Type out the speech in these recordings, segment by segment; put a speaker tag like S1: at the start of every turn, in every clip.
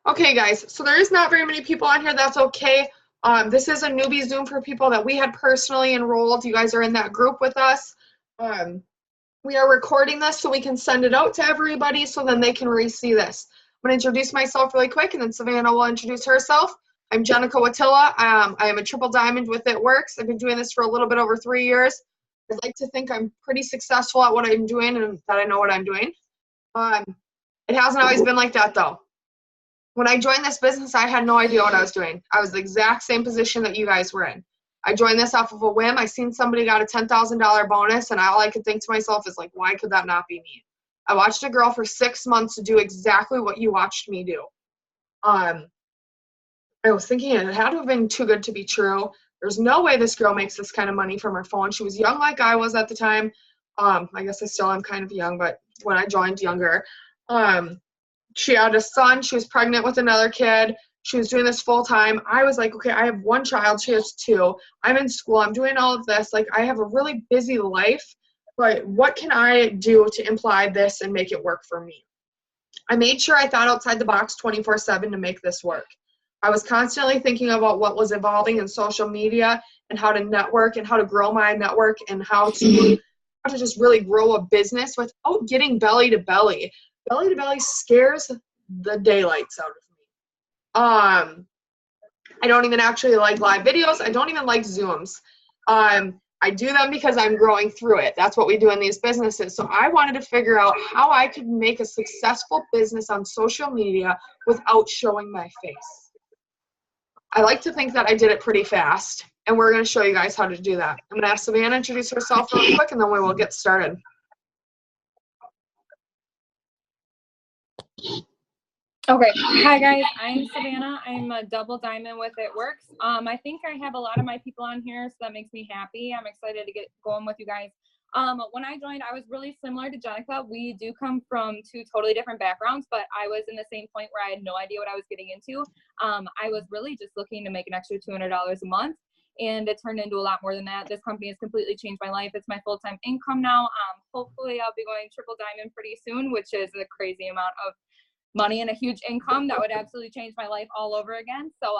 S1: Okay, guys, so there is not very many people on here. That's okay. This is a newbie Zoom for people that we had personally enrolled. You guys are in that group with us. Um, we are recording this so we can send it out to everybody so then they can re-see this. I'm going to introduce myself really quick, and then Savannah will introduce herself. I'm Jenica Watilla. I am a triple diamond with It Works. I've been doing this for a little bit over 3 years. I'd like to think I'm pretty successful at what I'm doing and that I know what I'm doing. It hasn't always been like that, though. When I joined this business, I had no idea what I was doing. I was the exact same position that you guys were in. I joined this off of a whim. I seen somebody got a $10,000 bonus, and all I could think to myself is, like, why could that not be me? I watched a girl for 6 months do exactly what you watched me do. I was thinking it had to have been too good to be true. There's no way this girl makes this kind of money from her phone. She was young like I was at the time. I guess I still am kind of young, but when I joined, younger. She had a son. She was pregnant with another kid. She was doing this full time. I was like, okay, I have one child. She has two. I'm in school. I'm doing all of this. Like, I have a really busy life, but what can I do to imply this and make it work for me? I made sure I thought outside the box 24/7 to make this work. I was constantly thinking about what was evolving in social media and how to network and how to grow my network and how to just really grow a business without getting belly to belly. Belly to belly scares the daylights out of me. I don't even actually like live videos. I don't even like Zooms. I do them because I'm growing through it. That's what we do in these businesses. So I wanted to figure out how I could make a successful business on social media without showing my face. I like to think that I did it pretty fast, and we're going to show you guys how to do that. I'm going to have Savannah introduce herself real quick, and then we will get started.
S2: Okay, hi guys, I'm Savannah. I'm a double diamond with It Works. I think I have a lot of my people on here, so that makes me happy. I'm excited to get going with you guys. When I joined, I was really similar to Jenica. We do come from two totally different backgrounds, but I was in the same point where I had no idea what I was getting into. I was really just looking to make an extra $200 a month, and it turned into a lot more than that. This company has completely changed my life. It's my full-time income now. Hopefully I'll be going triple diamond pretty soon, which is a crazy amount of money and a huge income that would absolutely change my life all over again. So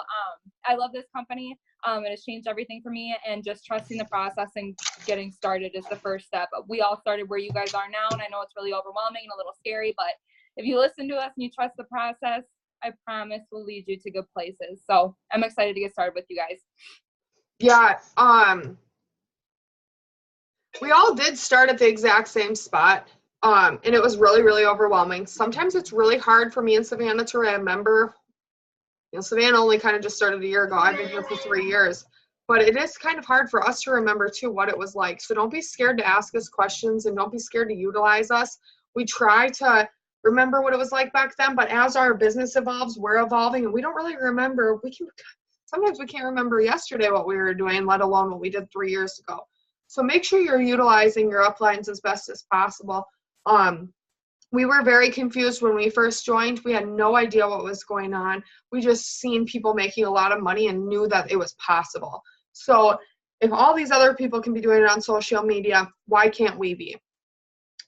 S2: I love this company. It has changed everything for me, and just trusting the process and getting started is the first step. We all started where you guys are now, and I know it's really overwhelming and a little scary, but if you listen to us and you trust the process, I promise we'll lead you to good places. So I'm excited to get started with you guys.
S1: Yeah, we all did start at the exact same spot. And it was really, really overwhelming. Sometimes it's really hard for me and Savannah to remember. You know, Savannah only kind of just started a year ago. I've been here for 3 years. But it is kind of hard for us to remember, too, what it was like. So don't be scared to ask us questions, and don't be scared to utilize us. We try to remember what it was like back then, but as our business evolves, we're evolving, and we don't really remember. Sometimes we can't remember yesterday what we were doing, let alone what we did 3 years ago. So make sure you're utilizing your uplines as best as possible. We were very confused when we first joined. We had no idea what was going on. We just seen people making a lot of money and knew that it was possible. So if all these other people can be doing it on social media, why can't we be?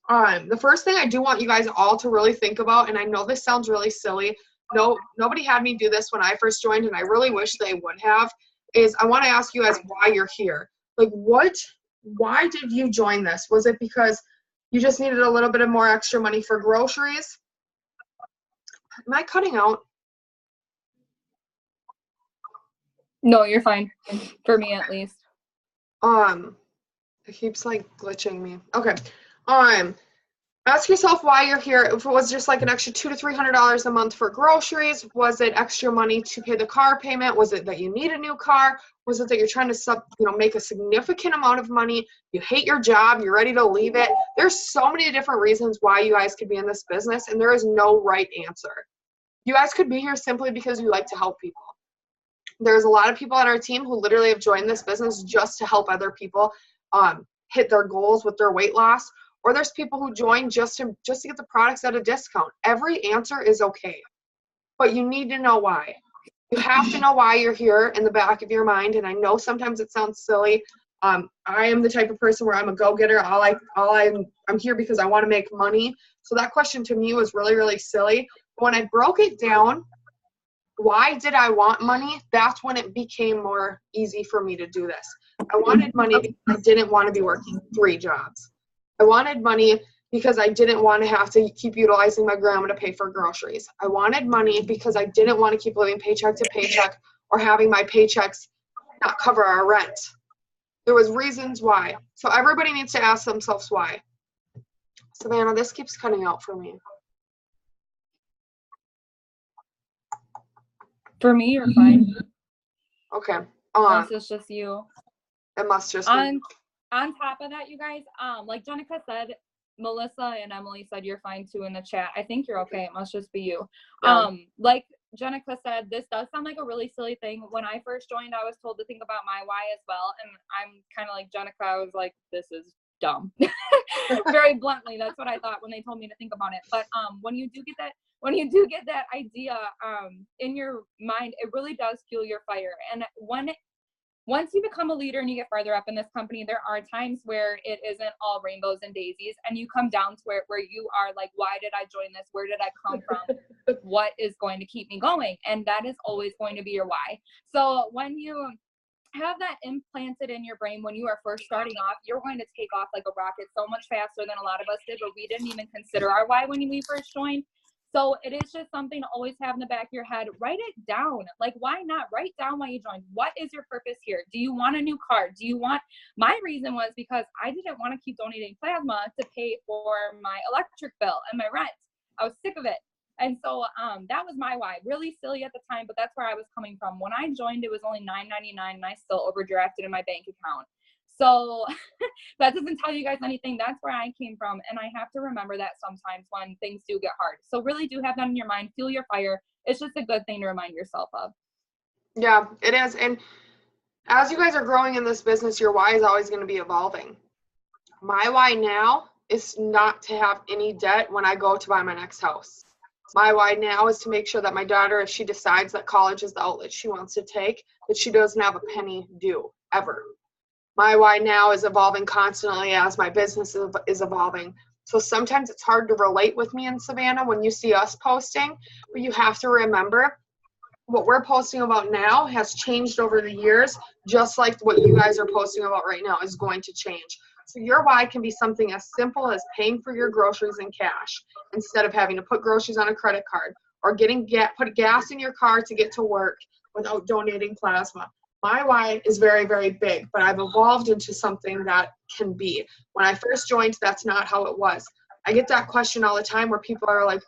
S1: The first thing I do want you guys all to really think about, and I know this sounds really silly, nobody had me do this when I first joined, and I really wish they would have, is I want to ask you guys why you're here. Like, why did you join this? Was it because you just needed a little bit of more extra money for groceries? Am I cutting out?
S2: No, you're fine. For me, at least.
S1: It keeps like glitching me. Okay. Ask yourself why you're here. If it was just like an extra $200 to $300 a month for groceries, was it extra money to pay the car payment? Was it that you need a new car? Was it that you're trying to make a significant amount of money? You hate your job, you're ready to leave it. There's so many different reasons why you guys could be in this business, and there is no right answer. You guys could be here simply because you like to help people. There's a lot of people on our team who literally have joined this business just to help other people hit their goals with their weight loss. Or there's people who join just to get the products at a discount. Every answer is okay, but you need to know why. You have to know why you're here in the back of your mind. And I know sometimes it sounds silly. I am the type of person where I'm a go-getter. I'm here because I want to make money. So that question to me was really, really silly. But when I broke it down, Why did I want money? That's when it became more easy for me to do this. I wanted money because I didn't want to be working 3 jobs. I wanted money because I didn't want to have to keep utilizing my grandma to pay for groceries. I wanted money because I didn't want to keep living paycheck to paycheck or having my paychecks not cover our rent. There was reasons why. So everybody needs to ask themselves why. Savannah, this keeps cutting out for me.
S2: For me, you're fine.
S1: Okay.
S2: Unless it's just you.
S1: It must just be.
S2: On top of that, you guys, like Jenica said, Melissa and Emily said you're fine too in the chat. I think you're okay. It must just be you.
S1: Yeah.
S2: Like Jenica said, this does sound like a really silly thing. When I first joined, I was told to think about my why as well. And I'm kind of like Jenica. I was like, this is dumb. Very bluntly, that's what I thought when they told me to think about it. But when you do get that idea in your mind, it really does fuel your fire. And once you become a leader and you get farther up in this company, there are times where it isn't all rainbows and daisies, and you come down to where you are like, why did I join this? Where did I come from? What is going to keep me going? And that is always going to be your why. So when you have that implanted in your brain when you are first starting off, you're going to take off like a rocket so much faster than a lot of us did, but we didn't even consider our why when we first joined. So it is just something to always have in the back of your head. Write it down. Like, why not? Write down why you joined. What is your purpose here? Do you want a new car? Do you want, my reason was because I didn't want to keep donating plasma to pay for my electric bill and my rent. I was sick of it. And so that was my why. Really silly at the time, but that's where I was coming from. When I joined, it was only $9.99 and I still overdrafted in my bank account. So that doesn't tell you guys anything. That's where I came from. And I have to remember that sometimes when things do get hard. So really do have that in your mind. Fuel your fire. It's just a good thing to remind yourself of.
S1: Yeah, it is. And as you guys are growing in this business, your why is always going to be evolving. My why now is not to have any debt when I go to buy my next house. My why now is to make sure that my daughter, if she decides that college is the outlet she wants to take, that she doesn't have a penny due, ever. My why now is evolving constantly as my business is evolving. So sometimes it's hard to relate with me and Savannah when you see us posting, but you have to remember what we're posting about now has changed over the years, just like what you guys are posting about right now is going to change. So your why can be something as simple as paying for your groceries in cash instead of having to put groceries on a credit card, or put gas in your car to get to work without donating plasma. My why is very, very big, but I've evolved into something that can be. When I first joined, that's not how it was. I get that question all the time where people are like,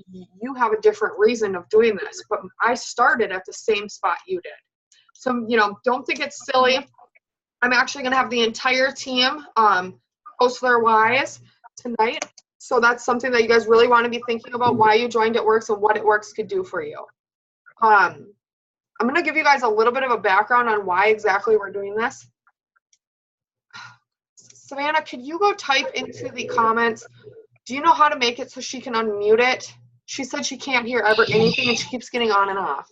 S1: you have a different reason of doing this, but I started at the same spot you did. So, don't think it's silly. I'm actually going to have the entire team post their whys tonight. So that's something that you guys really want to be thinking about, why you joined It Works and what It Works could do for you. I'm going to give you guys a little bit of a background on why exactly we're doing this. Savannah, could you go type into the comments, do you know how to make it so she can unmute it? She said she can't hear anything and she keeps getting on and off.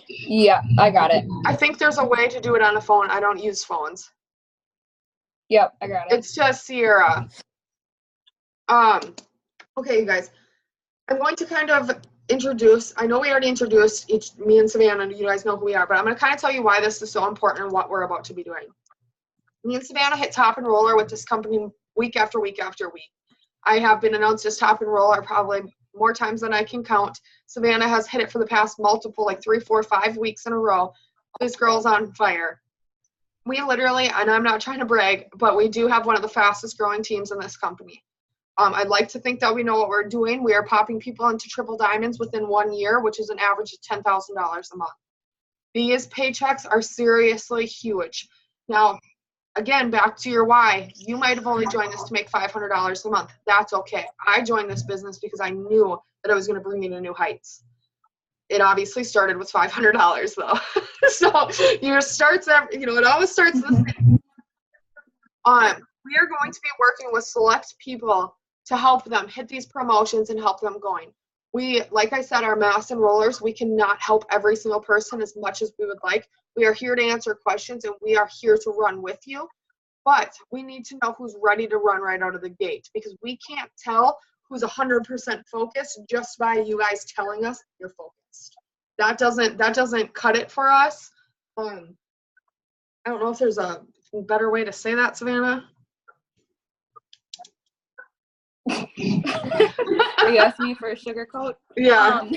S2: Yeah, I got it.
S1: I think there's a way to do it on a phone. I don't use phones.
S2: Yep, I got it.
S1: It's just Sierra. Okay, you guys. I'm going to kind of introduce, I know we already introduced me and Savannah, you guys know who we are, but I'm going to kind of tell you why this is so important and what we're about to be doing. Me and Savannah hit top and roller with this company week after week after week. I have been announced as top and roller probably more times than I can count. Savannah has hit it for the past multiple, like 3, 4, 5 weeks in a row. This girl's on fire. We literally, and I'm not trying to brag, but we do have one of the fastest growing teams in this company. I'd like to think that we know what we're doing. We are popping people into triple diamonds within 1 year, which is an average of $10,000 a month. These paychecks are seriously huge. Now, again, back to your why. You might have only joined this to make $500 a month. That's okay. I joined this business because I knew that it was going to bring me to new heights. It obviously started with $500 though. So it always starts the same. We are going to be working with select people to help them hit these promotions and help them going. We, like I said, are mass enrollers. We cannot help every single person as much as we would like. We are here to answer questions and we are here to run with you. But we need to know who's ready to run right out of the gate, because we can't tell who's 100% focused just by you guys telling us you're focused. That doesn't cut it for us. I don't know if there's a better way to say that, Savannah.
S2: Are you asking me for a sugar coat?
S1: Yeah.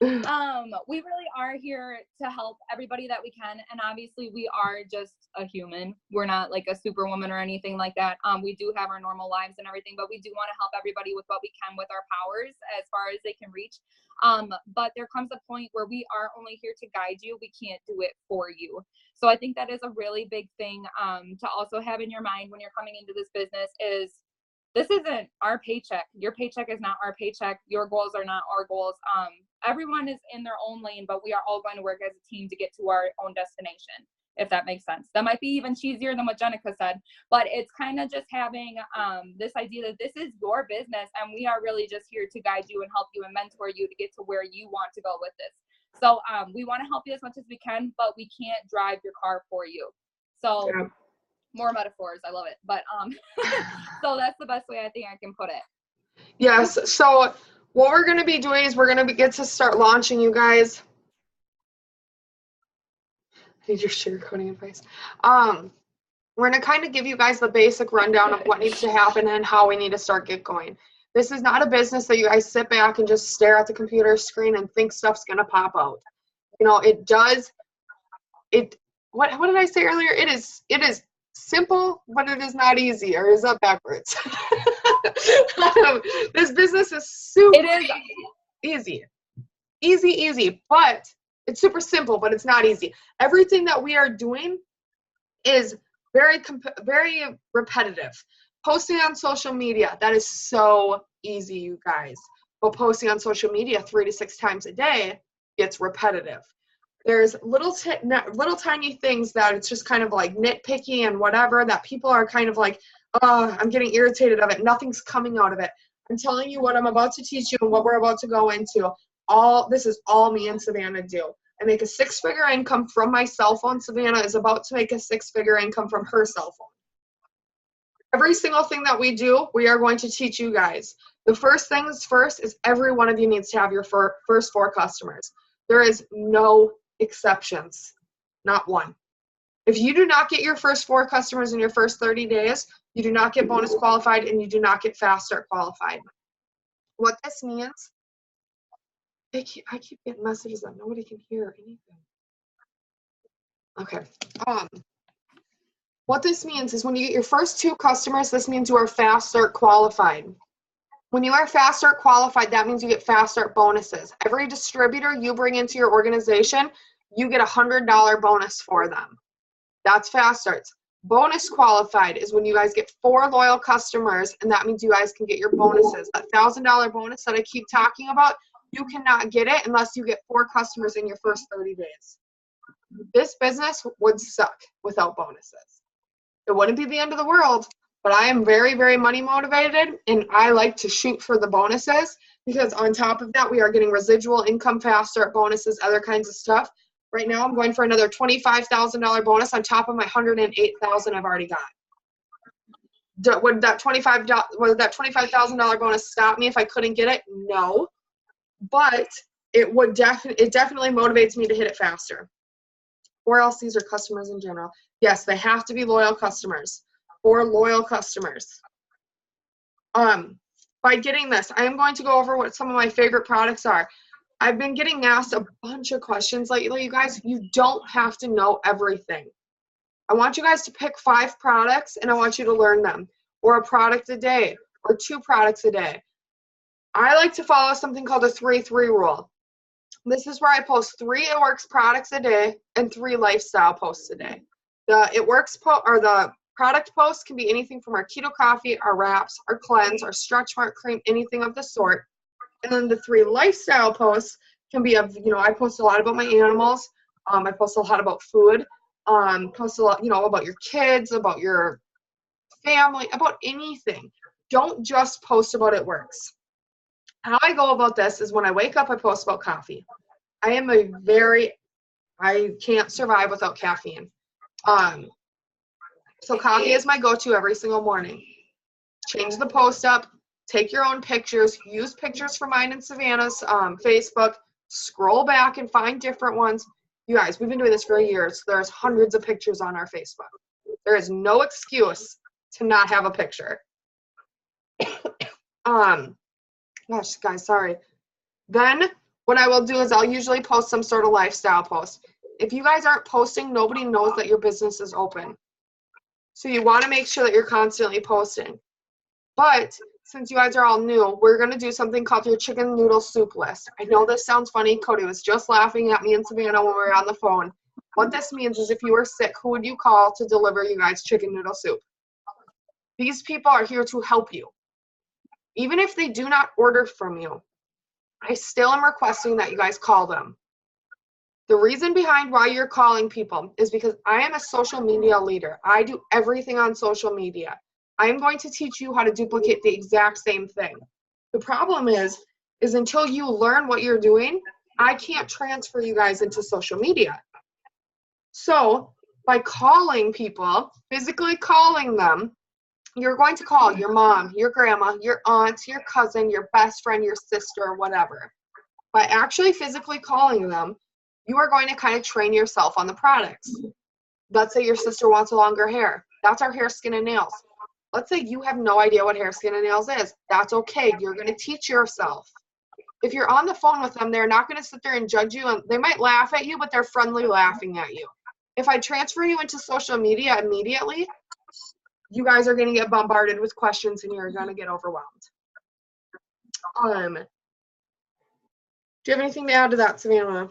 S2: We really are here to help everybody that we can, and obviously we are just a human. We're not like a superwoman or anything like that. We do have our normal lives and everything, but we do want to help everybody with what we can with our powers as far as they can reach. But there comes a point where we are only here to guide you. We can't do it for you. So I think that is a really big thing to also have in your mind when you're coming into this business is this isn't our paycheck. Your paycheck is not our paycheck. Your goals are not our goals. Everyone is in their own lane, but we are all going to work as a team to get to our own destination, if that makes sense. That might be even cheesier than what Jenica said, but it's kind of just having this idea that this is your business and we are really just here to guide you and help you and mentor you to get to where you want to go with this. So we want to help you as much as we can, but we can't drive your car for you. So yeah. More metaphors. I love it. But so that's the best way I think I can put it.
S1: Yes. So what we're going to be doing is we're going to get to start launching, you guys. I need your sugarcoating advice. We're going to kind of give you guys the basic rundown of what needs to happen and how we need to get going. This is not a business that you guys sit back and just stare at the computer screen and think stuff's going to pop out. You know, it does. What did I say earlier? It is simple, but it is not easy, or is that backwards? This business is super easy, but it's super simple, but it's not easy. Everything that we are doing is very repetitive. Posting on social media, that is so easy, you guys. But posting on social media 3 to 6 times a day, it's repetitive. There's little tiny things that it's just kind of like nitpicky and whatever that people are kind of like, oh, I'm getting irritated of it. Nothing's coming out of it. I'm telling you what I'm about to teach you and what we're about to go into. This is all me and Savannah do. I make a 6-figure income from my cell phone. Savannah is about to make a 6-figure income from her cell phone. Every single thing that we do, we are going to teach you guys. The first things first is every one of you needs to have your first 4 customers. There is no exceptions, not one. If you do not get your first 4 customers in your first 30 days, you do not get bonus qualified and you do not get fast start qualified. What this means, I keep getting messages that nobody can hear anything. Okay. What this means is when you get your first 2 customers, this means you are fast start qualified. When you are fast start qualified, that means you get fast start bonuses. Every distributor you bring into your organization, you get a $100 bonus for them. That's fast starts. Bonus qualified is when you guys get 4 loyal customers, and that means you guys can get your bonuses. That $1,000 bonus that I keep talking about, you cannot get it unless you get 4 customers in your first 30 days. This business would suck without bonuses. It wouldn't be the end of the world, but I am very, very money motivated, and I like to shoot for the bonuses because on top of that, we are getting residual income, fast start bonuses, other kinds of stuff. Right now, I'm going for another $25,000 bonus on top of my $108,000 I've already got. Would that $25,000 bonus stop me if I couldn't get it? No, but it definitely motivates me to hit it faster. Or else these are customers in general. Yes, they have to be loyal customers or loyal customers. By getting this, I am going to go over what some of my favorite products are. I've been getting asked a bunch of questions lately, you guys. You don't have to know everything. I want you guys to pick 5 products and I want you to learn them, or a product a day, or 2 products a day. I like to follow something called a 3-3 rule. This is where I post 3 It Works products a day and 3 lifestyle posts a day. The It Works the product posts can be anything from our keto coffee, our wraps, our cleanse, our stretch mark cream, anything of the sort. And then the 3 lifestyle posts can be I post a lot about my animals. I post a lot about food. Post a lot, about your kids, about your family, about anything. Don't just post about It Works. How I go about this is when I wake up, I post about coffee. I can't survive without caffeine. So coffee is my go-to every single morning. Change the post up take your own pictures, use pictures from mine and Savannah's Facebook, scroll back and find different ones. You guys, we've been doing this for years. There's hundreds of pictures on our Facebook. There is no excuse to not have a picture. Gosh, guys, sorry. Then what I will do is I'll usually post some sort of lifestyle post. If you guys aren't posting, nobody knows that your business is open. So you want to make sure that you're constantly posting. But since you guys are all new, we're going to do something called your chicken noodle soup list. I know this sounds funny. Cody was just laughing at me and Savannah when we were on the phone. What this means is if you were sick, who would you call to deliver you guys chicken noodle soup? These people are here to help you. Even if they do not order from you, I still am requesting that you guys call them. The reason behind why you're calling people is because I am a social media leader. I do everything on social media. I am going to teach you how to duplicate the exact same thing. The problem is until you learn what you're doing, I can't transfer you guys into social media. So by calling people, physically calling them, you're going to call your mom, your grandma, your aunt, your cousin, your best friend, your sister, whatever. By actually physically calling them, you are going to kind of train yourself on the products. Let's say your sister wants longer hair. That's our hair, skin, and nails. Let's say you have no idea what hair, skin, and nails is. That's okay. You're going to teach yourself. If you're on the phone with them, they're not going to sit there and judge you. And they might laugh at you, but they're friendly laughing at you. If I transfer you into social media immediately, you guys are going to get bombarded with questions and you're going to get overwhelmed. Do you have anything to add to that, Savannah?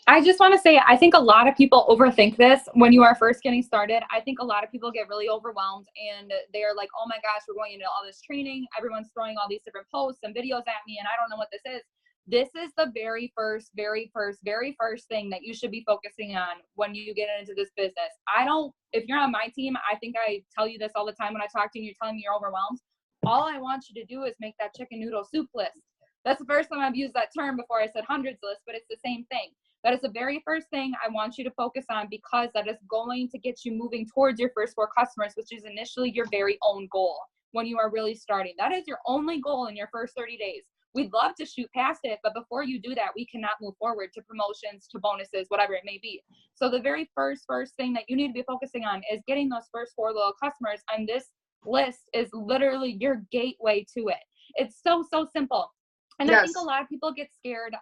S2: I just want to say, I think a lot of people overthink this when you are first getting started. I think a lot of people get really overwhelmed and they're like, oh my gosh, we're going into all this training. Everyone's throwing all these different posts and videos at me and I don't know what this is. This is the very first thing that you should be focusing on when you get into this business. If you're on my team, I think I tell you this all the time when I talk to you, you're telling me you're overwhelmed. All I want you to do is make that chicken noodle soup list. That's the first time I've used that term before I said hundreds list, but it's the same thing. That is the very first thing I want you to focus on because that is going to get you moving towards your first 4 customers, which is initially your very own goal when you are really starting. That is your only goal in your first 30 days. We'd love to shoot past it, but before you do that, we cannot move forward to promotions, to bonuses, whatever it may be. So the very first thing that you need to be focusing on is getting those first 4 loyal customers, and this list is literally your gateway to it. It's so simple. And yes. I think a lot of people get scared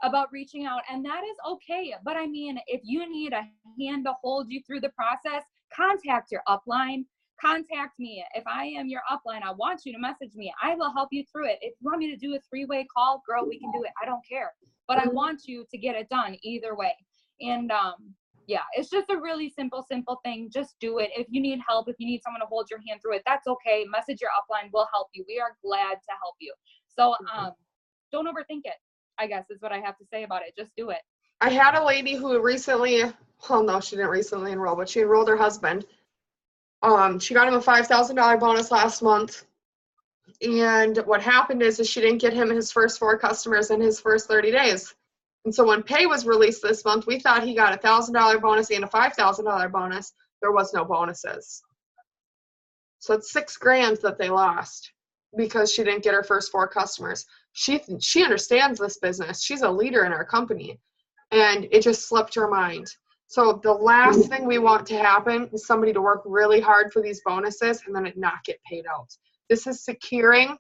S2: about reaching out, and that is okay. But I mean, if you need a hand to hold you through the process, contact your upline. Contact me. If I am your upline, I want you to message me. I will help you through it. If you want me to do a 3-way call, girl, we can do it. I don't care. But I want you to get it done either way. And yeah, it's just a really simple thing. Just do it. If you need help, if you need someone to hold your hand through it, that's okay. Message your upline. We'll help you. We are glad to help you. So don't overthink it, I guess is what I have to say about it. Just do it.
S1: I had a lady who recently, well, no, she didn't recently enroll, but she enrolled her husband. She got him a $5,000 bonus last month. And what happened is she didn't get him his first 4 customers in his first 30 days. And so when pay was released this month, we thought he got a $1,000 bonus and a $5,000 bonus. There was no bonuses. So it's $6,000 that they lost because she didn't get her first 4 customers. She understands this business. She's a leader in our company. And it just slipped her mind. So the last thing we want to happen is somebody to work really hard for these bonuses and then it not get paid out. This is securing.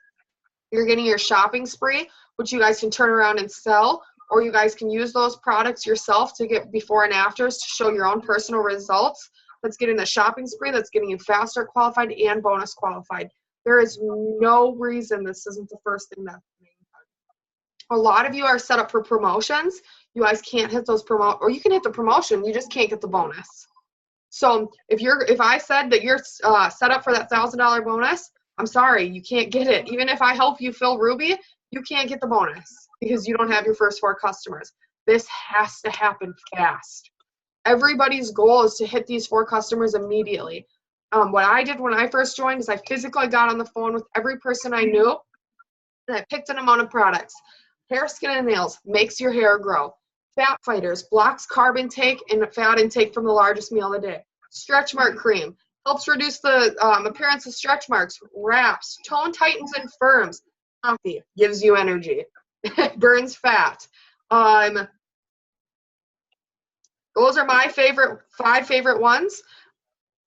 S1: You're getting your shopping spree, which you guys can turn around and sell, or you guys can use those products yourself to get before and afters to show your own personal results. That's getting the shopping spree, that's getting you faster qualified and bonus qualified. There is no reason this isn't the first thing that's being done. A lot of you are set up for promotions. You guys can't hit those or you can hit the promotion, you just can't get the bonus. So if I said that you're set up for that $1,000 bonus, I'm sorry, you can't get it. Even if I help you fill Ruby, you can't get the bonus because you don't have your first 4 customers. This has to happen fast. Everybody's goal is to hit these 4 customers immediately. What I did when I first joined is I physically got on the phone with every person I knew and I picked an amount of products. Hair, skin, and nails makes your hair grow. Fat Fighters blocks carb intake and fat intake from the largest meal of the day. Stretch Mark cream helps reduce the appearance of stretch marks, wraps, tone tightens and firms. Coffee gives you energy, burns fat. Those are my five favorite ones.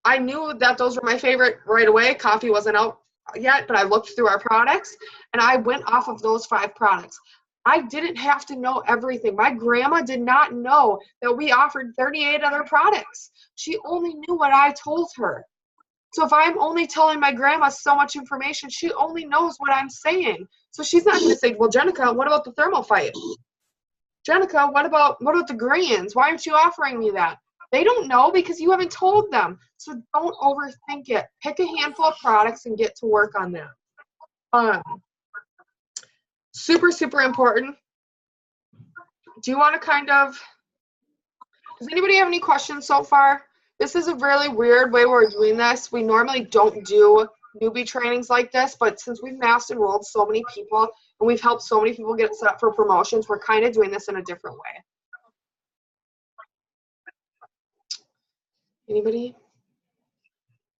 S1: I knew that those were my favorite right away. Coffee wasn't out yet, but I looked through our products and I went off of those 5 products. I didn't have to know everything. My grandma did not know that we offered 38 other products. She only knew what I told her. So if I'm only telling my grandma so much information, she only knows what I'm saying. So she's not going to say, well, Jenica, what about the Thermophyte? Jenica, what about the greens? Why aren't you offering me that? They don't know because you haven't told them. So don't overthink it. Pick a handful of products and get to work on them. Super, super important. Do you want to does anybody have any questions so far? This is a really weird way we're doing this. We normally don't do newbie trainings like this, but since we've mass enrolled so many people and we've helped so many people get set up for promotions, we're kind of doing this in a different way. Anybody?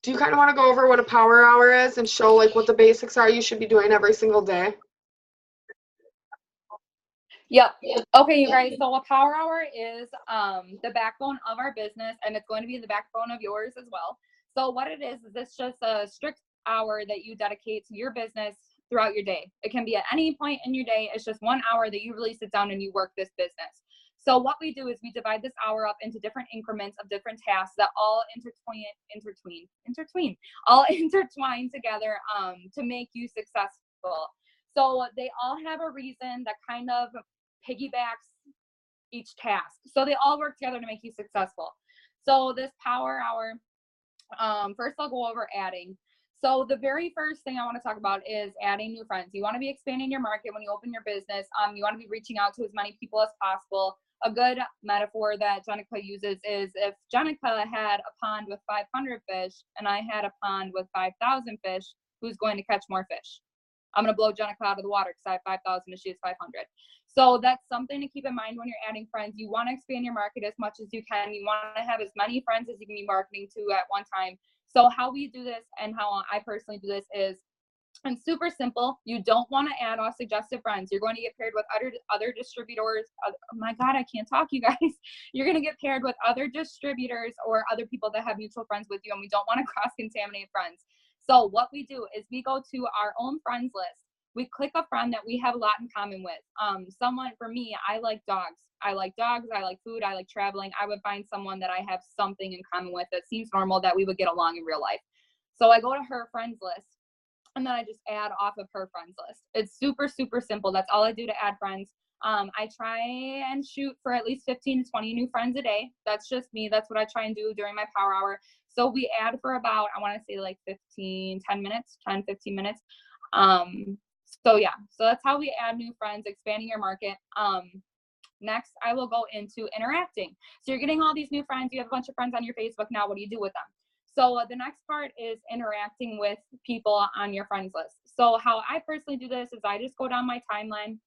S1: Do you kind of want to go over what a power hour is and show like what the basics are you should be doing every single day?
S2: Yep. Okay, you guys. So a power hour is the backbone of our business, and it's going to be the backbone of yours as well. So what it is it's just a strict hour that you dedicate to your business throughout your day. It can be at any point in your day. It's just 1 hour that you really sit down and you work this business. So what we do is we divide this hour up into different increments of different tasks that all intertwine together to make you successful. So they all have a reason that kind of piggybacks each task. So they all work together to make you successful. So this power hour, first I'll go over adding. So the very first thing I want to talk about is adding new friends. You want to be expanding your market when you open your business. You want to be reaching out to as many people as possible. A good metaphor that Jenica uses is if Jenica had a pond with 500 fish and I had a pond with 5,000 fish, who's going to catch more fish? I'm going to blow Jenica out of the water because I have 5,000 and she has 500. So that's something to keep in mind when you're adding friends. You want to expand your market as much as you can. You want to have as many friends as you can be marketing to at one time. So how we do this and how I personally do this is, and super simple. You don't want to add off suggested friends. You're going to get paired with other distributors. Oh my God, I can't talk, you guys. You're going to get paired with other distributors or other people that have mutual friends with you, and we don't want to cross-contaminate friends. So what we do is we go to our own friends list. We click a friend that we have a lot in common with. Someone, for me, I like dogs. I like food, I like traveling. I would find someone that I have something in common with that seems normal that we would get along in real life. So I go to her friends list and then I just add off of her friends list. It's super, super simple. That's all I do to add friends. I try and shoot for at least 15 to 20 new friends a day. That's just me. That's what I try and do during my power hour. So we add for about, I want to say like 15 minutes. So yeah, so that's how we add new friends, expanding your market. Next, I will go into interacting. So you're getting all these new friends. You have a bunch of friends on your Facebook now. What do you do with them? So the next part is interacting with people on your friends list. So how I personally do this is I just go down my timeline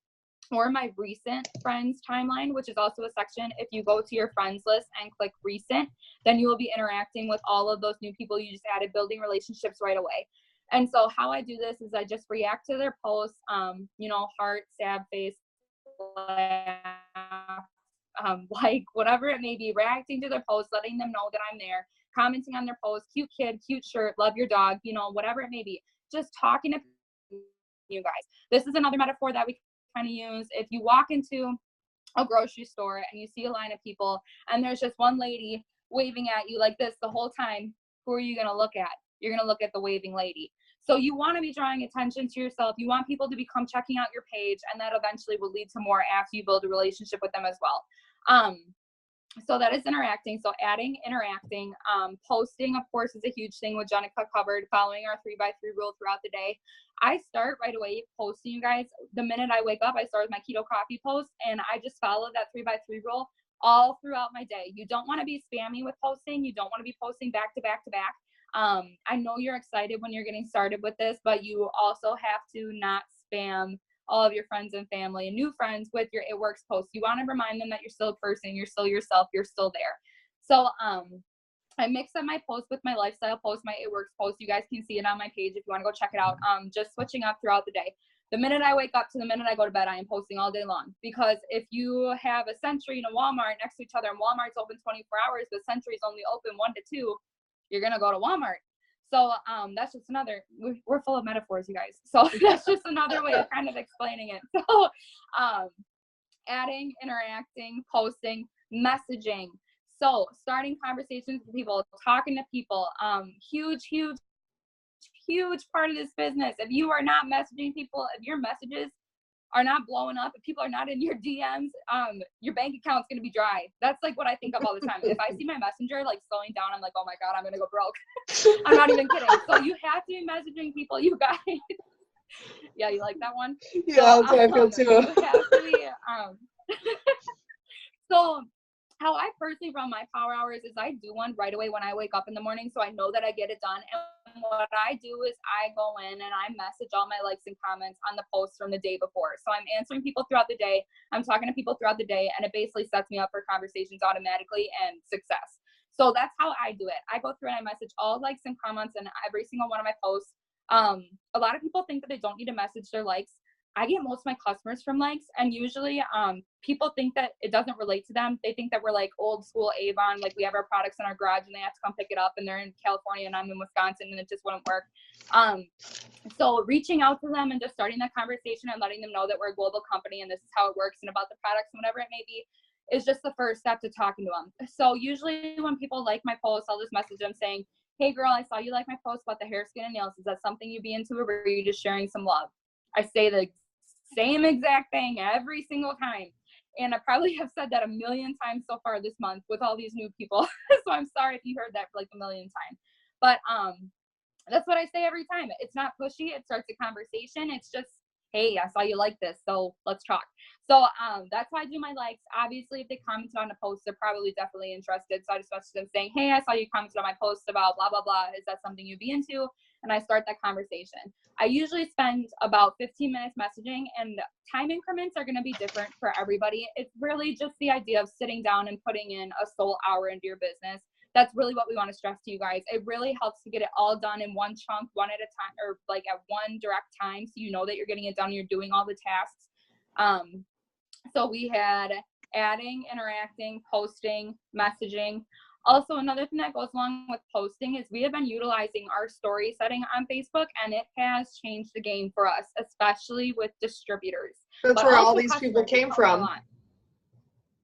S2: or my recent friends timeline, which is also a section. If you go to your friends list and click recent, then you will be interacting with all of those new people you just added, building relationships right away. And so how I do this is I just react to their posts, heart, sad face, laugh, like whatever it may be, reacting to their posts, letting them know that I'm there, commenting on their posts, cute kid, cute shirt, love your dog, whatever it may be, just talking to you guys. This is another metaphor that we kind of use. If you walk into a grocery store and you see a line of people and there's just one lady waving at you like this the whole time, who are you going to look at? You're going to look at the waving lady. So you want to be drawing attention to yourself. You want people to become checking out your page, and that eventually will lead to more after you build a relationship with them as well. So that is interacting. So adding, interacting, posting, of course, is a huge thing with Jenica covered, following our 3x3 rule throughout the day. I start right away posting, you guys. The minute I wake up, I start with my keto coffee post, and I just follow that 3x3 rule all throughout my day. You don't want to be spammy with posting. You don't want to be posting back to back to back. I know you're excited when you're getting started with this, but you also have to not spam all of your friends and family and new friends with your It Works posts. You want to remind them that you're still a person, you're still yourself, you're still there. So I mix up my posts with my lifestyle posts, my It Works post. You guys can see it on my page if you want to go check it out. Just switching up throughout the day. The minute I wake up to the minute I go to bed, I am posting all day long. Because if you have a Century and a Walmart next to each other, and Walmart's open 24 hours, but Century's only open 1 to 2, you're going to go to Walmart. So that's just another, we're full of metaphors, you guys. So that's just another way of kind of explaining it. So adding, interacting, posting, messaging. So starting conversations with people, talking to people, huge part of this business. If you are not messaging people, if your messages are not blowing up, if people are not in your DMs, your bank account's going to be dry. That's like what I think of all the time. If I see my messenger like slowing down, I'm like, oh my God, I'm going to go broke. I'm not even kidding. So you have to be messaging people, you guys. Yeah, you like that one?
S1: Yeah,
S2: So,
S1: that's how I feel too.
S2: You have to be, so how I personally run my power hours is I do one right away when I wake up in the morning, so I know that I get it done. And what I do is I go in and I message all my likes and comments on the posts from the day before. So I'm answering people throughout the day. I'm talking to people throughout the day, and it basically sets me up for conversations automatically and success. So that's how I do it. I go through and I message all likes and comments in every single one of my posts. A lot of people think that they don't need to message their likes. I get most of my customers from likes, and usually people think that it doesn't relate to them. They think that we're like old school Avon, like we have our products in our garage and they have to come pick it up, and they're in California and I'm in Wisconsin and it just wouldn't work. So reaching out to them and just starting that conversation and letting them know that we're a global company and this is how it works and about the products and whatever it may be is just the first step to talking to them. So usually when people like my posts, I'll just message them saying, hey girl, I saw you like my post about the hair, skin, and nails. Is that something you'd be into, or are you just sharing some love? I say the same exact thing every single time. And I probably have said that a million times so far this month with all these new people. So I'm sorry if you heard that for like a million times. But that's what I say every time. It's not pushy. It starts a conversation. It's just, hey, I saw you like this, so let's talk. So that's how I do my likes. Obviously, if they commented on a post, they're probably definitely interested. So I just message them saying, hey, I saw you commented on my post about blah, blah, blah. Is that something you'd be into? And I start that conversation. I usually spend about 15 minutes messaging, and time increments are going to be different for everybody. It's really just the idea of sitting down and putting in a sole hour into your business. That's really what we want to stress to you guys. It really helps to get it all done in one chunk, one at a time, or like at one direct time, so you know that you're getting it done, you're doing all the tasks. So we had adding, interacting, posting, messaging. Also, another thing that goes along with posting is we have been utilizing our story setting on Facebook, and it has changed the game for us, especially with distributors.
S1: That's where all these people came from.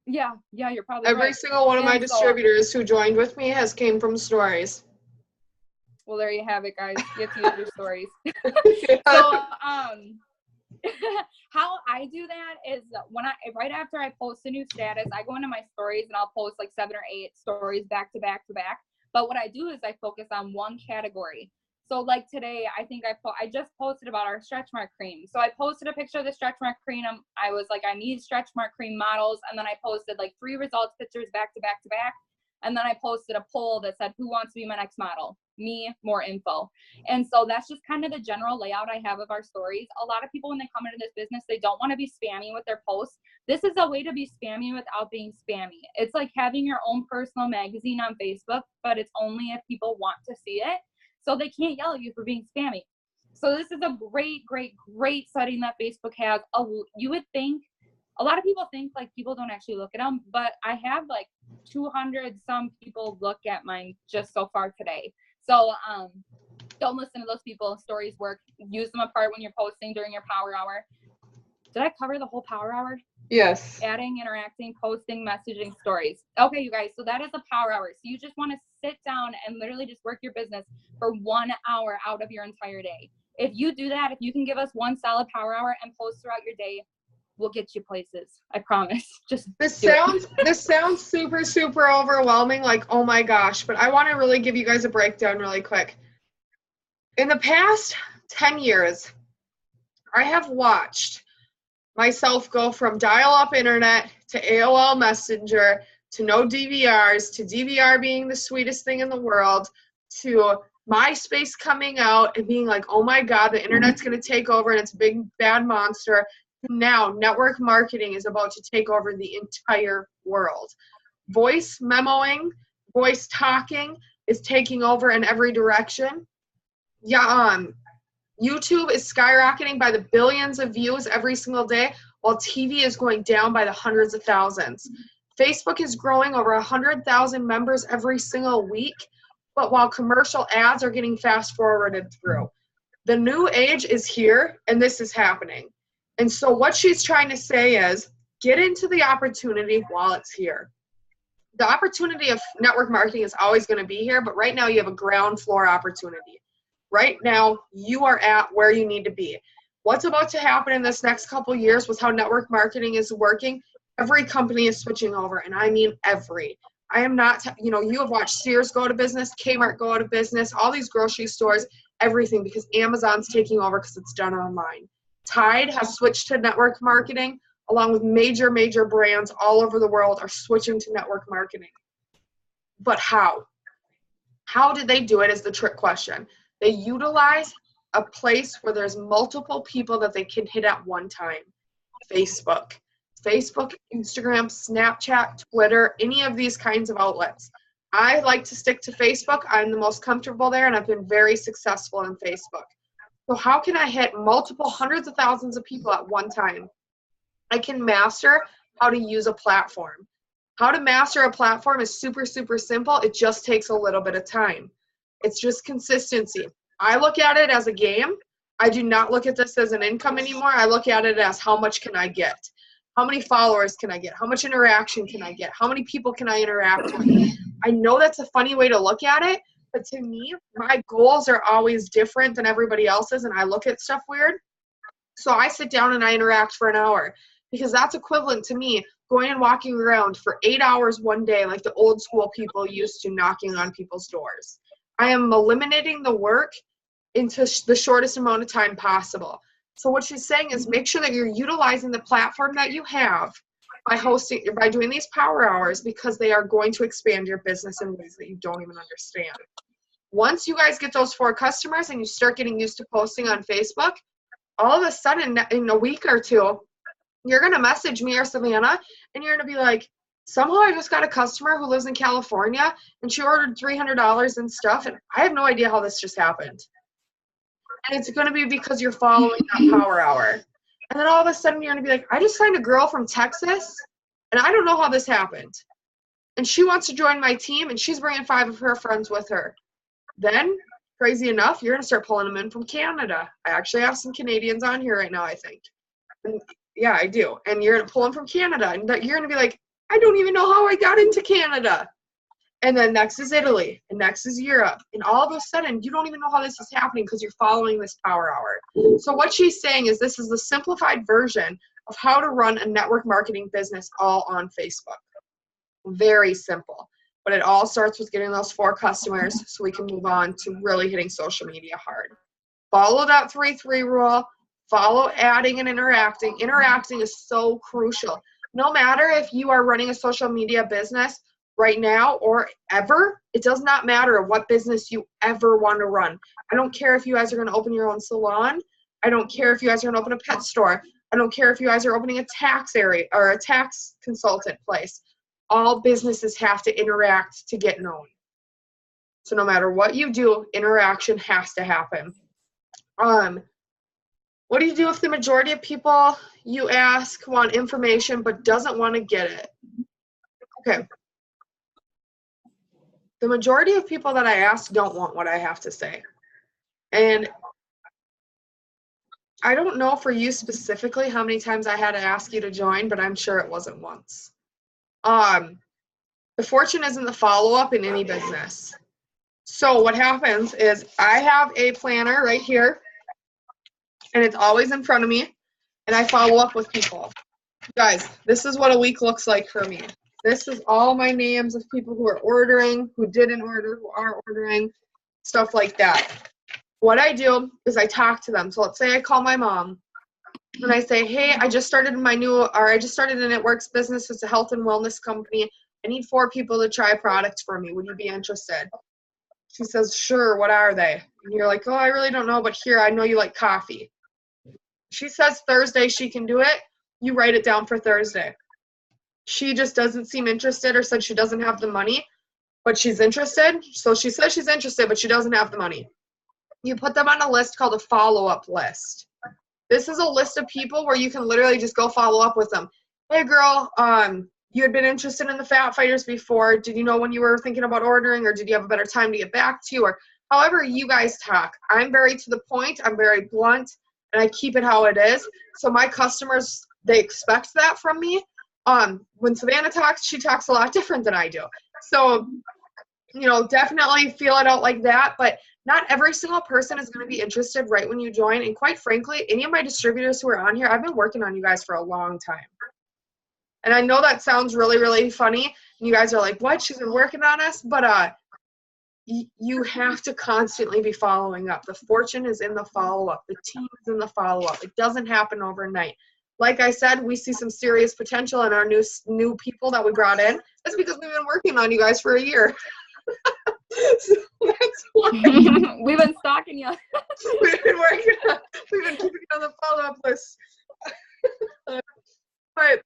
S2: Yeah, you're probably
S1: Every
S2: right.
S1: single one of my distributors who joined with me has came from stories.
S2: Well, there you have it, guys. You have to use your stories.
S1: Yeah.
S2: So, how I do that is when right after I post a new status, I go into my stories and I'll post like 7 or 8 stories back to back to back. But what I do is I focus on one category. So like today, I think I just posted about our stretch mark cream. So I posted a picture of the stretch mark cream. I was like, I need stretch mark cream models. And then I posted like 3 results pictures back to back to back. And then I posted a poll that said, who wants to be my next model? Me, more info. And so that's just kind of the general layout I have of our stories. A lot of people, when they come into this business, they don't want to be spammy with their posts. This is a way to be spammy without being spammy. It's like having your own personal magazine on Facebook, but it's only if people want to see it. So they can't yell at you for being spammy. So this is a great setting that Facebook has. You would think, a lot of people think like people don't actually look at them, but I have like 200 some people look at mine just so far today. So don't listen to those people. Stories work. Use them apart when you're posting during your power hour. Did I cover the whole power hour?
S1: Yes.
S2: Adding, interacting, posting, messaging, stories. Okay, you guys, so that is a power hour. So you just want to sit down and literally just work your business for 1 hour out of your entire day. If you do that, if you can give us one solid power hour and post throughout your day, we'll get you places. I promise. Just
S1: this sounds super overwhelming, like, oh my gosh, but I want to really give you guys a breakdown really quick. In the past 10 years, I have watched myself go from dial-up internet to AOL Messenger to no DVRs to DVR being the sweetest thing in the world to MySpace coming out and being like, oh my God, the internet's going to take over and it's a big bad monster. Now, network marketing is about to take over the entire world. Voice memoing voice talking is taking over in every direction. Yeah, YouTube is skyrocketing by the billions of views every single day, while TV is going down by the hundreds of thousands. Facebook is growing over 100,000 members every single week, but while commercial ads are getting fast forwarded through. The new age is here, and this is happening. And so what she's trying to say is, get into the opportunity while it's here. The opportunity of network marketing is always going to be here, but right now you have a ground floor opportunity. Right now, you are at where you need to be. What's about to happen in this next couple of years with how network marketing is working, every company is switching over, and I mean every. I am not, you have watched Sears go out of business, Kmart go out of business, all these grocery stores, everything, because Amazon's taking over because it's done online. Tide has switched to network marketing, along with major, major brands all over the world are switching to network marketing. But how? How did they do it is the trick question. They utilize a place where there's multiple people that they can hit at one time. Facebook, Instagram, Snapchat, Twitter, any of these kinds of outlets. I like to stick to Facebook. I'm the most comfortable there, and I've been very successful in Facebook. So how can I hit multiple hundreds of thousands of people at one time? I can master how to use a platform. How to master a platform is super, super simple. It just takes a little bit of time. It's just consistency. I look at it as a game. I do not look at this as an income anymore. I look at it as how much can I get? How many followers can I get? How much interaction can I get? How many people can I interact with? I know that's a funny way to look at it, but to me, my goals are always different than everybody else's, and I look at stuff weird. So I sit down and I interact for an hour, because that's equivalent to me going and walking around for 8 hours one day like the old school people used to, knocking on people's doors. I am eliminating the work into the shortest amount of time possible. So what she's saying is make sure that you're utilizing the platform that you have by doing these power hours, because they are going to expand your business in ways that you don't even understand. Once you guys get those 4 customers and you start getting used to posting on Facebook, all of a sudden in a week or two, you're going to message me or Savannah, and you're going to be like, somehow I just got a customer who lives in California, and she ordered $300 in stuff, and I have no idea how this just happened. And it's going to be because you're following that power hour. And then all of a sudden you're going to be like, I just signed a girl from Texas, and I don't know how this happened. And she wants to join my team, and she's bringing 5 of her friends with her. Then, crazy enough, you're going to start pulling them in from Canada. I actually have some Canadians on here right now, I think. And yeah, I do. And you're going to pull them from Canada, and you're going to be like, I don't even know how I got into Canada. And then next is Italy, and next is Europe. And all of a sudden, you don't even know how this is happening because you're following this power hour. So what she's saying is this is the simplified version of how to run a network marketing business all on Facebook. Very simple. But it all starts with getting those 4 customers so we can move on to really hitting social media hard. Follow that 3-3 rule. Follow adding and interacting. Interacting is so crucial. No matter if you are running a social media business right now or ever, it does not matter what business you ever want to run. I don't care if you guys are going to open your own salon. I don't care if you guys are going to open a pet store. I don't care if you guys are opening a tax area or a tax consultant place. All businesses have to interact to get known. So no matter what you do, interaction has to happen. What do you do if the majority of people you ask want information but doesn't want to get it? Okay. The majority of people that I ask don't want what I have to say. And I don't know for you specifically how many times I had to ask you to join, but I'm sure it wasn't once. The fortune is in the follow-up in any business. So what happens is I have a planner right here, and it's always in front of me, and I follow up with people. Guys, this is what a week looks like for me. This is all my names of people who are ordering, who didn't order, who are ordering, stuff like that. What I do is I talk to them. So let's say I call my mom and I say, hey, I just started an It Works business. It's a health and wellness company. I need 4 people to try products for me. Would you be interested? She says, sure, what are they? And you're like, oh, I really don't know, but here, I know you like coffee. She says Thursday she can do it. You write it down for Thursday. She just doesn't seem interested or said she doesn't have the money. but she's interested. So she says she's interested, but she doesn't have the money. You put them on a list called a follow-up list. This is a list of people where you can literally just go follow up with them. Hey girl, you had been interested in the Fat Fighters before. Did you know when you were thinking about ordering, or did you have a better time to get back to you? Or however you guys talk. I'm very to the point. I'm very blunt, and I keep it how it is. So my customers, they expect that from me. When Savannah talks, she talks a lot different than I do. So, definitely feel it out like that. But not every single person is going to be interested right when you join. And quite frankly, any of my distributors who are on here, I've been working on you guys for a long time. And I know that sounds really, really funny. And you guys are like, what? She's been working on us? But you have to constantly be following up. The fortune is in the follow-up. The team is in the follow-up. It doesn't happen overnight. Like I said, we see some serious potential in our new people that we brought in. That's because we've been working on you guys for a year. So that's why.
S2: We've been stalking you.
S1: We've been keeping you on the follow-up list. But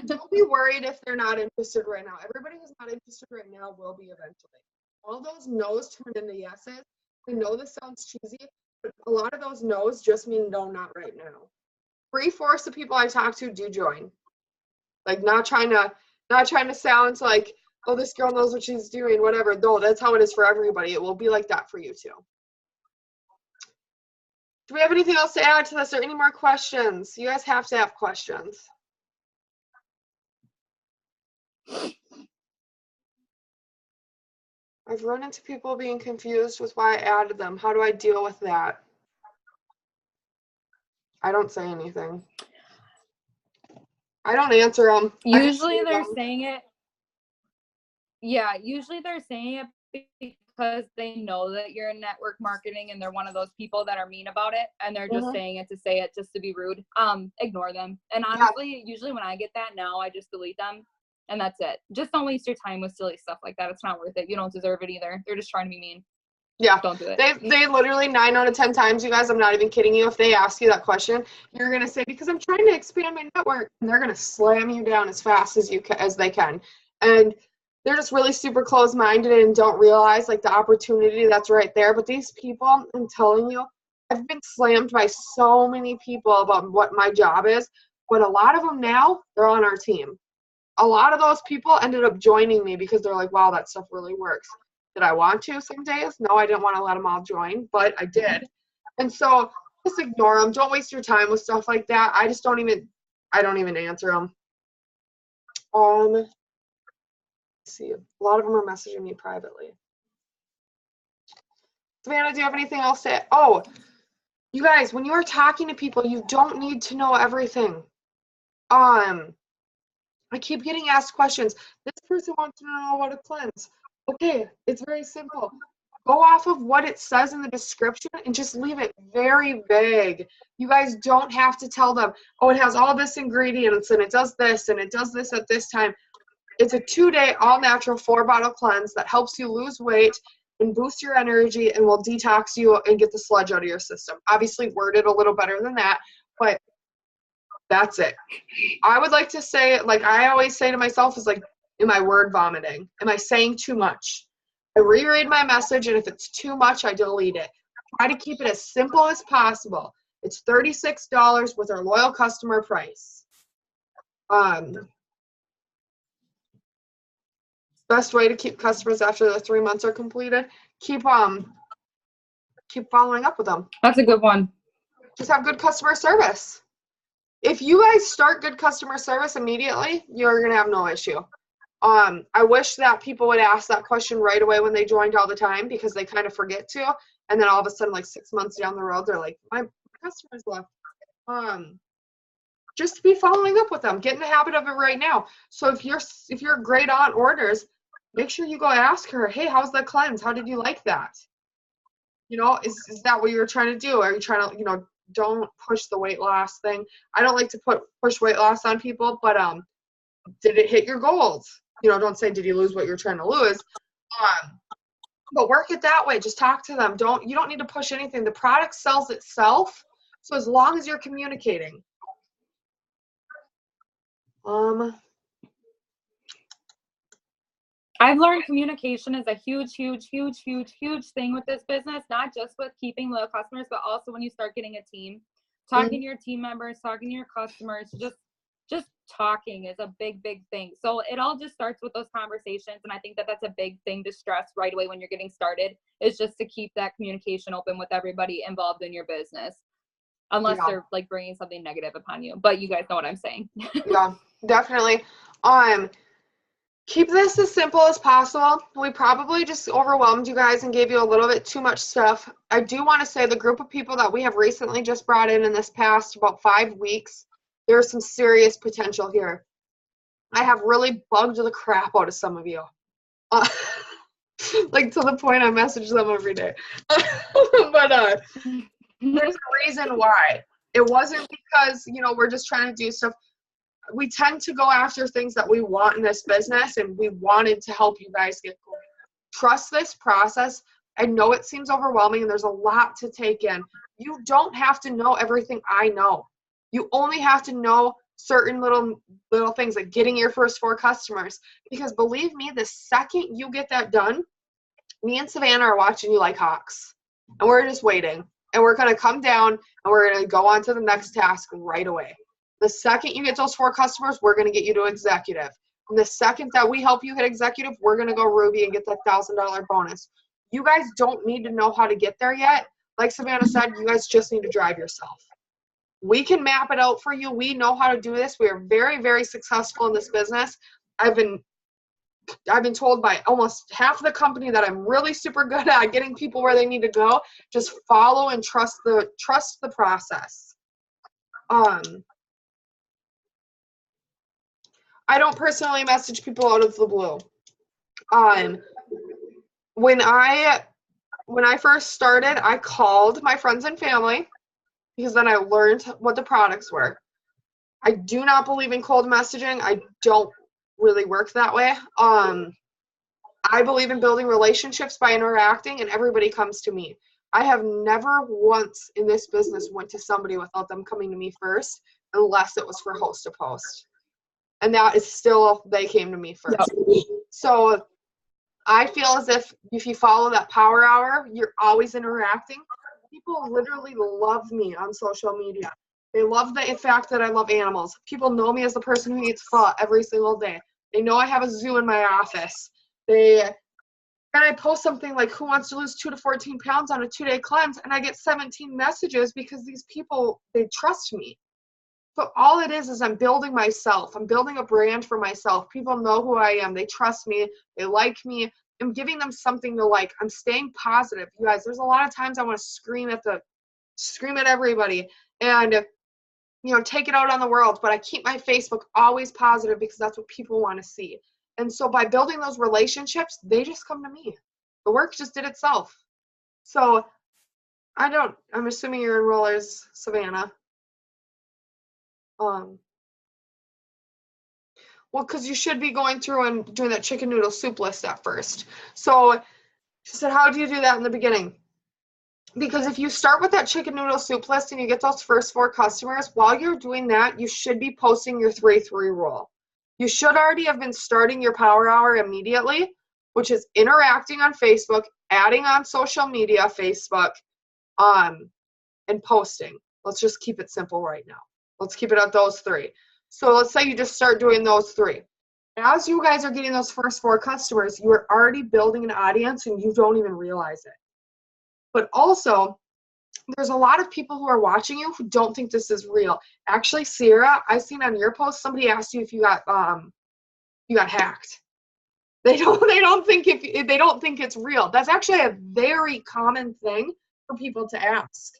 S1: don't be worried if they're not interested right now. Everybody who's not interested right now will be eventually. All those no's turned into yeses. I know this sounds cheesy, but a lot of those no's just mean no, not right now. 3/4 of people I talk to do join. Like not trying to sound like, oh, this girl knows what she's doing, whatever. No, that's how it is for everybody. It will be like that for you too. Do we have anything else to add to this or any more questions? You guys have to have questions. I've run into people being confused with why I added them. How do I deal with that? I don't say anything. I don't answer them.
S2: Usually they're saying it. Yeah, usually they're saying it because they know that you're in network marketing and they're one of those people that are mean about it and they're just saying it to say it just to be rude. Ignore them. And honestly, usually when I get that now, I just delete them and that's it. Just don't waste your time with silly stuff like that. It's not worth it. You don't deserve it either. They're just trying to be mean.
S1: Yeah.
S2: Don't do it.
S1: They literally 9 out of 10 times, you guys, I'm not even kidding you. If they ask you that question, you're going to say, because I'm trying to expand my network, and they're going to slam you down as fast as they can. And they're just really super close-minded and don't realize like the opportunity that's right there. But these people, I'm telling you, I've been slammed by so many people about what my job is, but a lot of them now, they're on our team. A lot of those people ended up joining me because they're like, wow, that stuff really works. Did I want to some days? No, I didn't want to let them all join, but I did. And so just ignore them. Don't waste your time with stuff like that. I don't even answer them. Let's see, a lot of them are messaging me privately. Savannah, do you have anything else to add? Oh, you guys, when you are talking to people, you don't need to know everything. I keep getting asked questions. This person wants to know what a cleanse. Okay, it's very simple. Go off of what it says in the description and just leave it very vague. You guys don't have to tell them, oh, it has all this ingredients and it does this and it does this at this time. It's a 2-day all-natural 4-bottle cleanse that helps you lose weight and boost your energy and will detox you and get the sludge out of your system. Obviously worded a little better than that, but that's it. I would like to say, like I always say to myself, is like, am I word vomiting? Am I saying too much? I reread my message, and if it's too much, I delete it. Try to keep it as simple as possible. It's $36 with our loyal customer price. Best way to keep customers after the 3 months are completed, keep following up with them.
S2: That's a good one.
S1: Just have good customer service. If you guys start good customer service immediately, you're going to have no issue. I wish that people would ask that question right away when they joined all the time because they kind of forget to. And then all of a sudden, like 6 months down the road, they're like, my customer's left. Just be following up with them. Get in the habit of it right now. So if you're great on orders, make sure you go ask her, hey, how's the cleanse? How did you like that? Is that what you're trying to do? Are you trying to, don't push the weight loss thing. I don't like to push weight loss on people, but did it hit your goals? Don't say, did you lose what you're trying to lose? But work it that way. Just talk to them. You don't need to push anything. The product sells itself. So as long as you're communicating.
S2: I've learned communication is a huge thing with this business, not just with keeping loyal customers, but also when you start getting a team, talking to your team members, talking to your customers, just talking is a big thing. So it all just starts with those conversations. And I think that that's a big thing to stress right away when you're getting started, is just to keep that communication open with everybody involved in your business, unless they're like bringing something negative upon you. But you guys know what I'm saying.
S1: Yeah, definitely. Keep this as simple as possible. We probably just overwhelmed you guys and gave you a little bit too much stuff. I do want to say the group of people that we have recently just brought in this past about 5 weeks, there's some serious potential here. I have really bugged the crap out of some of you. Like to the point I message them every day. But there's a reason why. It wasn't because, we're just trying to do stuff. We tend to go after things that we want in this business, and we wanted to help you guys get going. Trust this process. I know it seems overwhelming and there's a lot to take in. You don't have to know everything I know. You only have to know certain little things, like getting your first 4 customers. Because believe me, the second you get that done, me and Savannah are watching you like hawks. And we're just waiting. And we're going to come down and we're going to go on to the next task right away. The second you get those 4 customers, we're going to get you to executive. And the second that we help you hit executive, we're going to go Ruby and get that $1,000 bonus. You guys don't need to know how to get there yet. Like Savannah said, you guys just need to drive yourself. We can map it out for you. We know how to do this. We are very, very successful in this business. I've been told by almost half of the company that I'm really super good at getting people where they need to go. Just follow and trust the process. I don't personally message people out of the blue. When I first started, I called my friends and family because then I learned what the products were. I do not believe in cold messaging. I don't really work that way. I believe in building relationships by interacting, and everybody comes to me. I have never once in this business went to somebody without them coming to me first, unless it was for host to post. And that is still, they came to me first. Yep. So I feel as if you follow that power hour, you're always interacting. People literally love me on social media. They love the fact that I love animals. People know me as the person who eats pho every single day. They know I have a zoo in my office. And I post something like, who wants to lose 2 to 14 pounds on a 2-day cleanse? And I get 17 messages because these people, they trust me. So all it is I'm building myself. I'm building a brand for myself. People know who I am. They trust me. They like me. I'm giving them something to like. I'm staying positive. You guys, there's a lot of times I want to scream at everybody and, take it out on the world. But I keep my Facebook always positive because that's what people want to see. And so by building those relationships, they just come to me. The work just did itself. So I'm assuming you're in rollers, Savannah. Well, because you should be going through and doing that chicken noodle soup list at first. So she said, how do you do that in the beginning? Because if you start with that chicken noodle soup list and you get those first 4 customers, while you're doing that, you should be posting your 3-3 rule. You should already have been starting your power hour immediately, which is interacting on Facebook, adding on social media, Facebook, and posting. Let's just keep it simple right now. Let's keep it at those 3. So let's say you just start doing those 3. As you guys are getting those first 4 customers, you are already building an audience and you don't even realize it. But also, there's a lot of people who are watching you who don't think this is real. Actually, Sierra, I've seen on your post, somebody asked you if you got hacked. They don't think it's real. That's actually a very common thing for people to ask.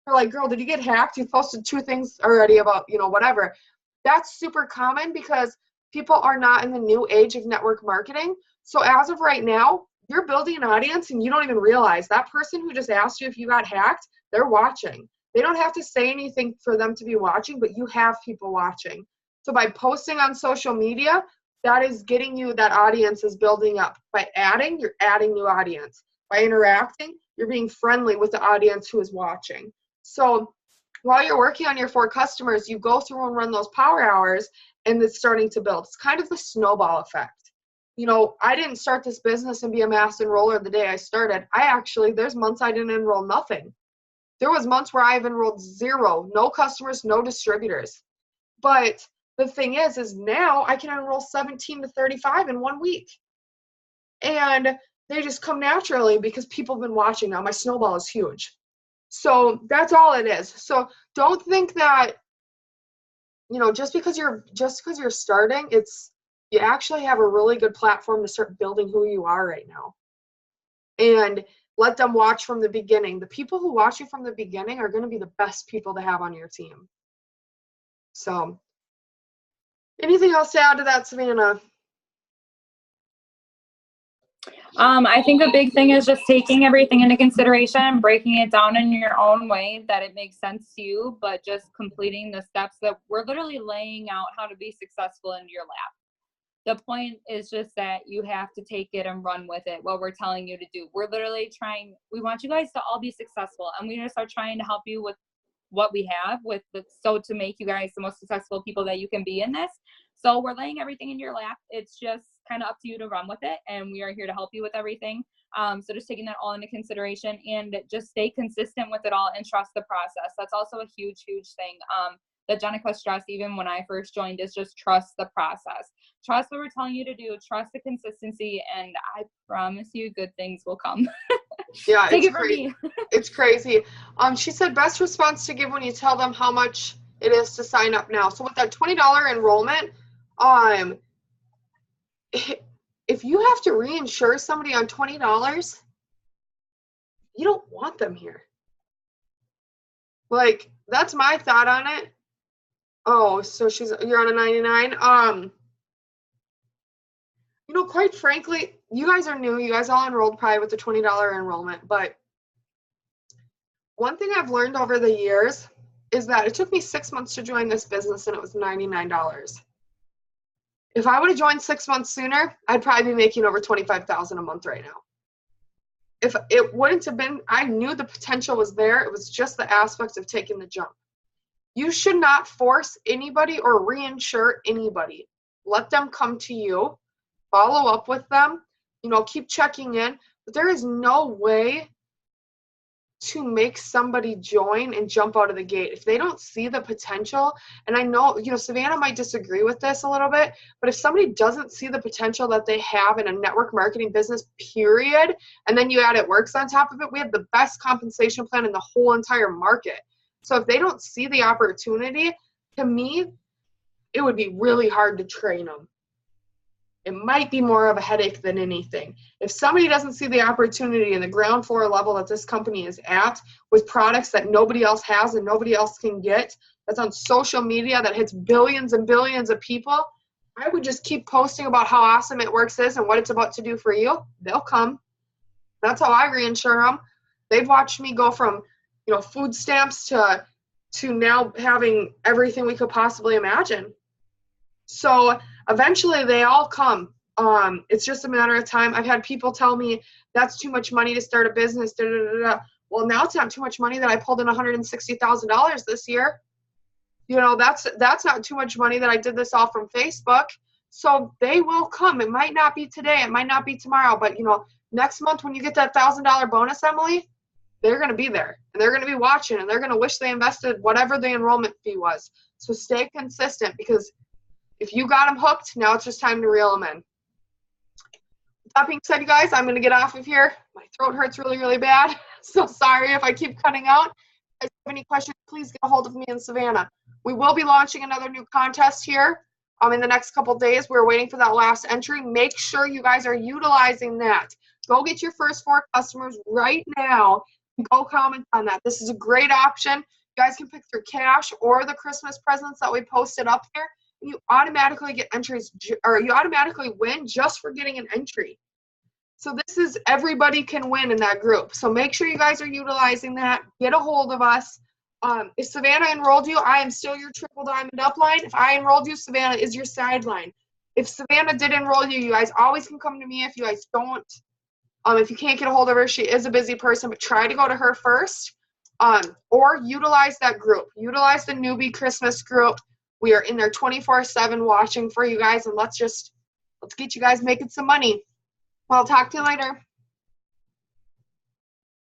S1: They're like, girl, did you get hacked? You posted 2 things already about, whatever. That's super common because people are not in the new age of network marketing. So as of right now, you're building an audience and you don't even realize that person who just asked you if you got hacked, they're watching. They don't have to say anything for them to be watching, but you have people watching. So by posting on social media, that is getting you, that audience is building up. By adding, you're adding new audience. By interacting, you're being friendly with the audience who is watching. So while you're working on your 4 customers, you go through and run those power hours and it's starting to build. It's kind of the snowball effect. you know, I didn't start this business and be a mass enroller the day I started. There's months I didn't enroll nothing. There was months where I've enrolled zero, no customers, no distributors. But the thing is now I can enroll 17 to 35 in 1 week. And they just come naturally because people have been watching now. My snowball is huge. So that's all it is. So don't think that, you know, just because you're starting, you actually have a really good platform to start building who you are right now. And let them watch from the beginning. The people who watch you from the beginning are going to be the best people to have on your team. So, anything else to add to that, Savannah?
S2: I think a big thing is just taking everything into consideration, breaking it down in your own way that it makes sense to you, but just completing the steps that we're literally laying out how to be successful in your lab. The point is just that you have to take it and run with it, what we're telling you to do. We're literally we want you guys to all be successful, and we just are trying to help you with what we have to make you guys the most successful people that you can be in this. So we're laying everything in your lap. It's just kind of up to you to run with it, and we are here to help you with everything. So just taking that all into consideration and just stay consistent with it all and trust the process. That's also a huge, huge thing that Jenica stressed even when I first joined, is just trust the process. Trust what we're telling you to do. Trust the consistency, and I promise you good things will come.
S1: Yeah,
S2: Take it from me.
S1: It's crazy. She said best response to give when you tell them how much it is to sign up now. So with that $20 enrollment, if you have to reinsure somebody on $20, you don't want them here. Like, that's my thought on it. Oh, so you're on a 99. You know, quite frankly, you guys are new. You guys all enrolled probably with the $20 enrollment. But one thing I've learned over the years is that it took me 6 months to join this business, and it was $99. If I would have joined 6 months sooner, I'd probably be making over $25,000 a month right now. If it wouldn't have been, I knew the potential was there. It was just the aspect of taking the jump. You should not force anybody or reinsure anybody. Let them come to you. Follow up with them, you know, keep checking in, but there is no way to make somebody join and jump out of the gate if they don't see the potential. And I know, you know, Savannah might disagree with this a little bit, but if somebody doesn't see the potential that they have in a network marketing business, period, and then you add It Works on top of it, we have the best compensation plan in the whole entire market. So if they don't see the opportunity, to me, it would be really hard to train them. It might be more of a headache than anything. If somebody doesn't see the opportunity in the ground floor level that this company is at, with products that nobody else has and nobody else can get, that's on social media, that hits billions and billions of people, I would just keep posting about how awesome It Works is and what it's about to do for you. They'll come. That's how I reinsure them. They've watched me go from, you know, food stamps to now having everything we could possibly imagine. So eventually they all come. It's just a matter of time. I've had people tell me that's too much money to start a business. Da, da, da, da. Well, now it's not too much money that I pulled in $160,000 this year. You know, that's not too much money that I did this all from Facebook. So they will come. It might not be today. It might not be tomorrow. But, you know, next month when you get that $1,000 bonus, Emily, they're going to be there. And they're going to be watching. And they're going to wish they invested whatever the enrollment fee was. So stay consistent, because if you got them hooked, now it's just time to reel them in. With that being said, you guys, I'm going to get off of here. My throat hurts really, really bad. So sorry if I keep cutting out. If you have any questions, please get a hold of me and Savannah. We will be launching another new contest here in the next couple days. We're waiting for that last entry. Make sure you guys are utilizing that. Go get your first 4 customers right now. Go comment on that. This is a great option. You guys can pick through cash or the Christmas presents that we posted up there. You automatically get entries, or you automatically win just for getting an entry. So this is, everybody can win in that group. So make sure you guys are utilizing that. Get a hold of us. If Savannah enrolled you, I am still your triple diamond upline. If I enrolled you, Savannah is your sideline. If Savannah did enroll you, you guys always can come to me. If you guys don't, if you can't get a hold of her, she is a busy person, but try to go to her first. Or utilize that group. Utilize the newbie Christmas group. We are in there 24/7 watching for you guys, and let's just Let's get you guys making some money. I'll talk to you later.